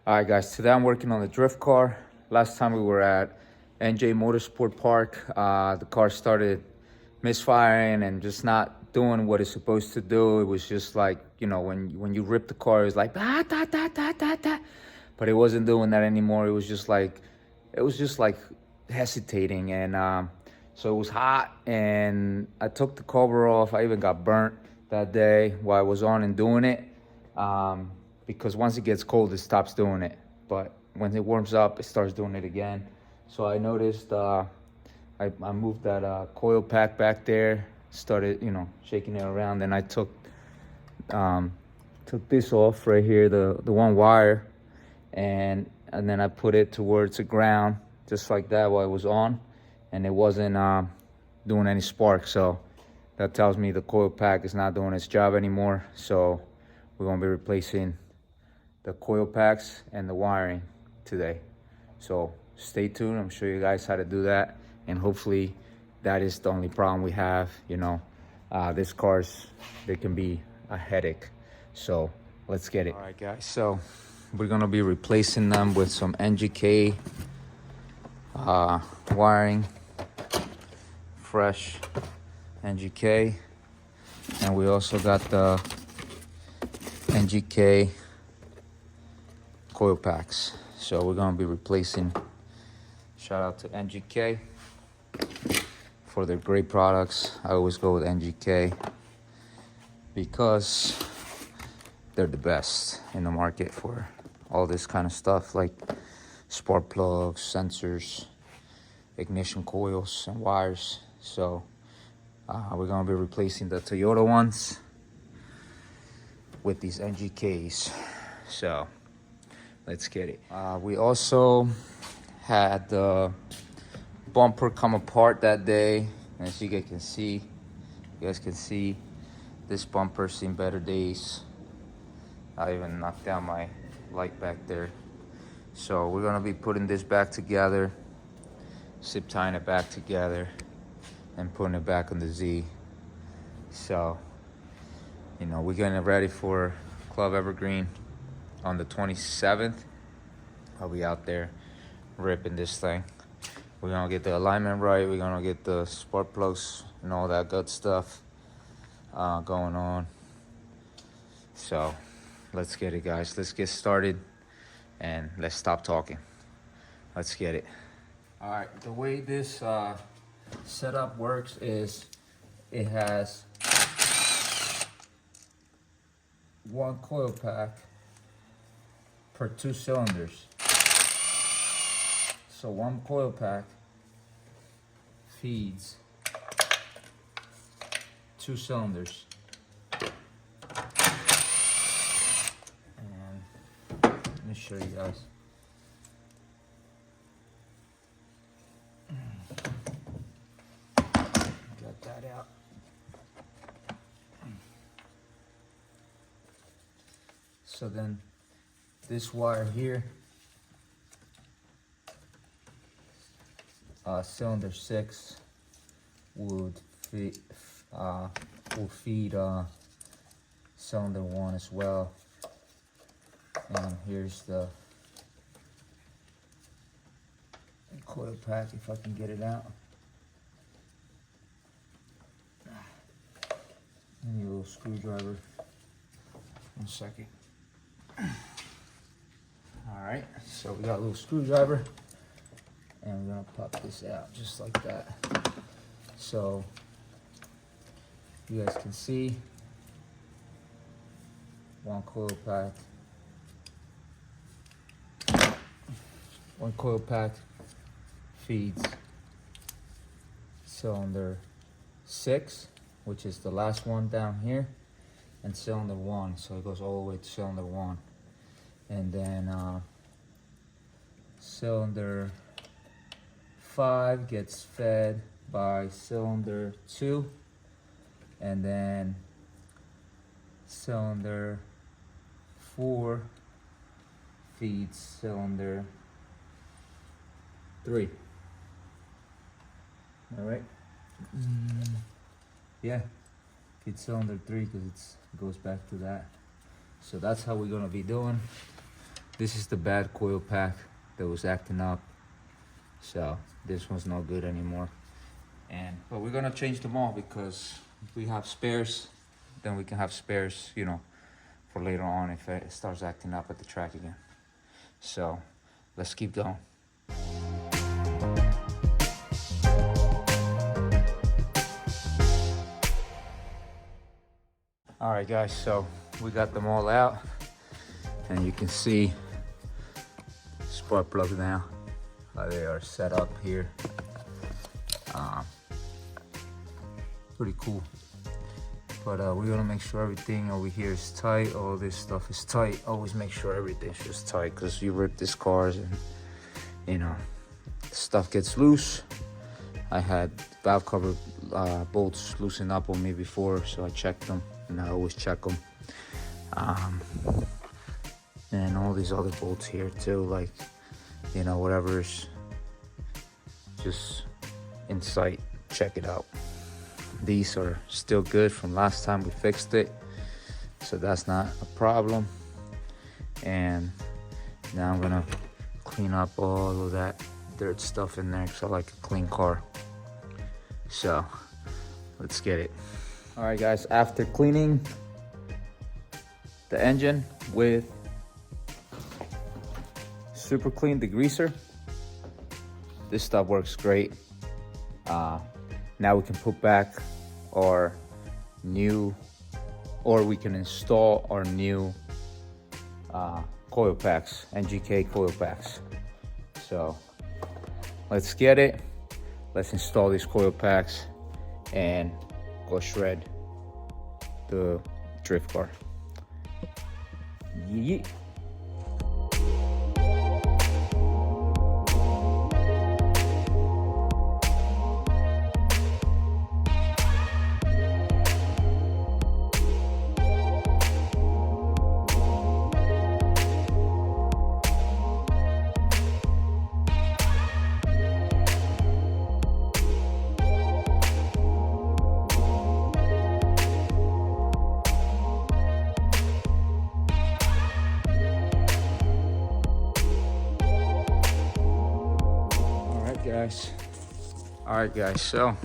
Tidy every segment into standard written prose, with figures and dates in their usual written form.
All right, guys, today I'm working on the drift car. Last time we were at NJ Motorsport Park. The car started misfiring and just not doing what it's supposed to do. It was just like, you know, when you rip the car, it's like, ah, da, da, da, da, da. But it wasn't doing that anymore. It was just like hesitating. And so it was hot and I took the cover off. I even got burnt that day while I was on and doing it. Because once it gets cold, it stops doing it. But when it warms up, it starts doing it again. So I noticed I moved that coil pack back there, started, you know, shaking it around. Then I took this off right here, the one wire, and then I put it towards the ground, just like that while it was on, and it wasn't doing any spark. So that tells me the coil pack is not doing its job anymore. So we're gonna be replacing the coil packs and the wiring today. So stay tuned. I'm show you guys how to do that, and hopefully that is the only problem we have. You know, these cars, they can be a headache. So let's get it. All right, guys, so we're gonna be replacing them with some NGK wiring, fresh NGK, and we also got the NGK coil packs. So we're gonna be replacing. Shout out to NGK for their great products. I always go with NGK because they're the best in the market for all this kind of stuff, like spark plugs, sensors, ignition coils, and wires. So we're gonna be replacing the Toyota ones with these NGKs. So let's get it. We also had the bumper come apart that day. As you guys can see, this bumper's seen better days. I even knocked down my light back there. So we're gonna be putting this back together, zip tying it back together, and putting it back on the Z. So, you know, we're getting ready for Club Evergreen on the 27th. I'll be out there ripping this thing. We're gonna get the alignment right. We're gonna get the spark plugs and all that good stuff going on. So let's get it, guys. Let's get started and let's stop talking. Let's get it. All right, the way this setup works is it has one coil pack per 2 cylinders. So one coil pack feeds 2 cylinders. And let me show you guys. Got that out. So then this wire here, cylinder 6 will feed cylinder 1 as well. And here's the coil pack, if I can get it out. I need a little screwdriver. 1 second. All right, so we got a little screwdriver, and we're gonna pop this out just like that. So you guys can see one coil pack feeds cylinder 6, which is the last one down here, and cylinder 1, so it goes all the way to cylinder 1. And then cylinder 5 gets fed by cylinder 2, and then cylinder 4 feeds cylinder 3. All right. Yeah, feeds cylinder 3 because it goes back to that. So that's how we're gonna be doing. This is the bad coil pack that was acting up. So this one's not good anymore. But we're gonna change them all because if we have spares, then we can have spares, you know, for later on if it starts acting up at the track again. So let's keep going. All right, guys, so we got them all out, and you can see spark plugs now. They are set up here. Pretty cool. But we're gonna make sure everything over here is tight. All this stuff is tight. Always make sure everything's just tight, because you rip these cars and, you know, stuff gets loose. I had valve cover bolts loosen up on me before, so I checked them, and I always check them. And all these other bolts here too, like, you know, whatever's just in sight, check it out. These are still good from last time we fixed it, so that's not a problem. And now I'm gonna clean up all of that dirt stuff in there, because I like a clean car. So let's get it. All right, guys, after cleaning the engine with Super Clean degreaser, this stuff works great. Now we can put back our new, or we can install our new coil packs, NGK coil packs. So let's get it. Let's install these coil packs and go shred the drift car. Yeah. All right, guys, so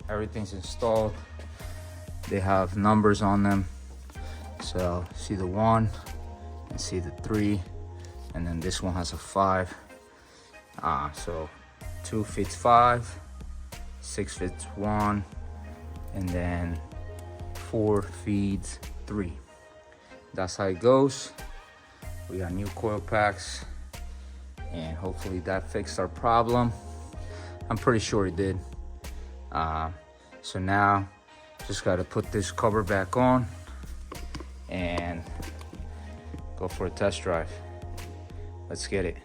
everything's installed. They have numbers on them, so see the 1 and see the 3, and then this one has a 5. So 2 fits 5, 6 fits 1, and then 4 feeds 3. That's how it goes. We got new coil packs, and hopefully that fixed our problem. I'm pretty sure it did. So now just got to put this cover back on and go for a test drive. Let's get it.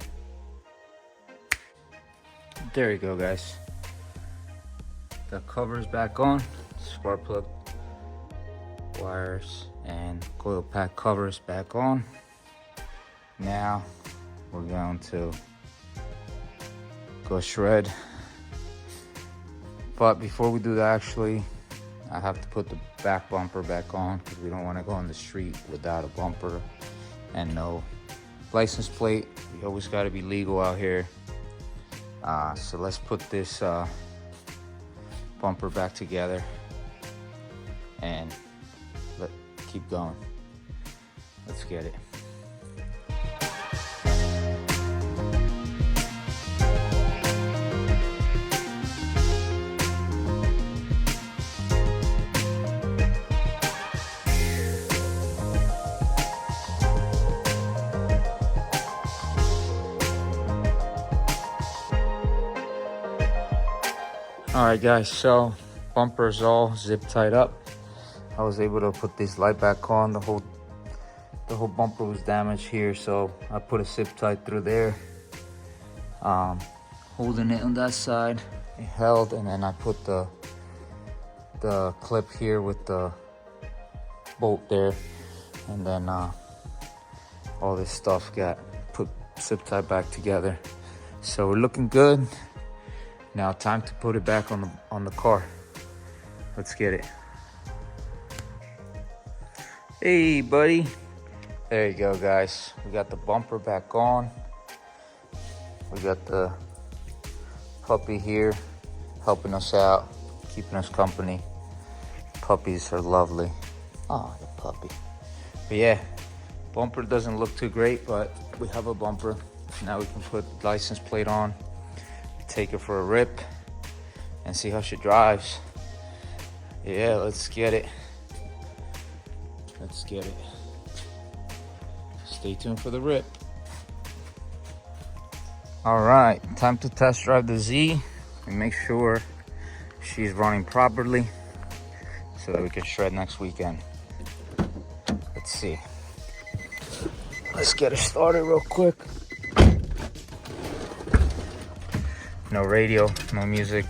There you go, guys. The cover's back on. Spark plug wires and coil pack covers back on. Now we're going to go shred. But before we do that, actually, I have to put the back bumper back on, because we don't want to go on the street without a bumper and no license plate. We always got to be legal out here. So let's put this bumper back together and keep going. Let's get it. All right, guys, so bumper's all zip tied up. I was able to put this light back on. The whole bumper was damaged here, so I put a zip tie through there, holding it on that side. It held, and then I put the clip here with the bolt there, and then all this stuff got put zip tied back together. So we're looking good. Now time to put it back on the car. Let's get it. Hey buddy, There you go, guys. We got the bumper back on. We got the puppy here helping us out, keeping us company. Puppies are lovely. Oh, the puppy. But yeah, bumper doesn't look too great, but we have a bumper. Now we can put license plate on, take her for a rip, and see how she drives. Yeah, let's get it. Let's get it. Stay tuned for the rip. All right, time to test drive the Z and make sure she's running properly so that we can shred next weekend. Let's see. Let's get her started real quick. No radio, no music.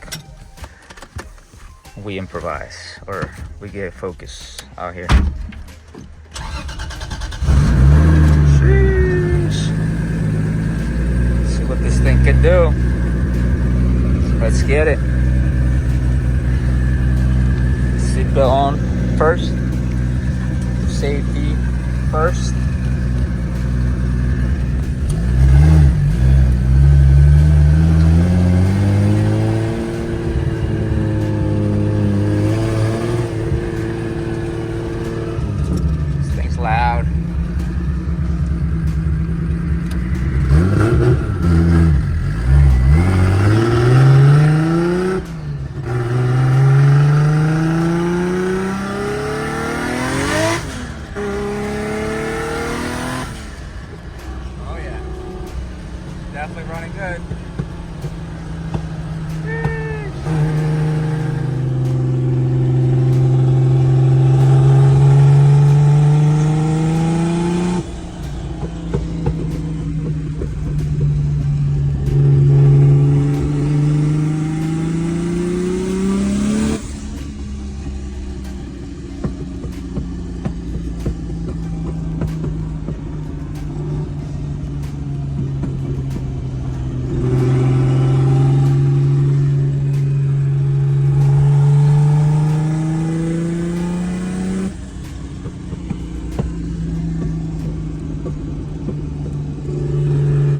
We improvise, or we get focus out here. Sheesh. Let's see what this thing can do. Let's get it. Seatbelt on first. Safety first. This thing's loud. Definitely running good.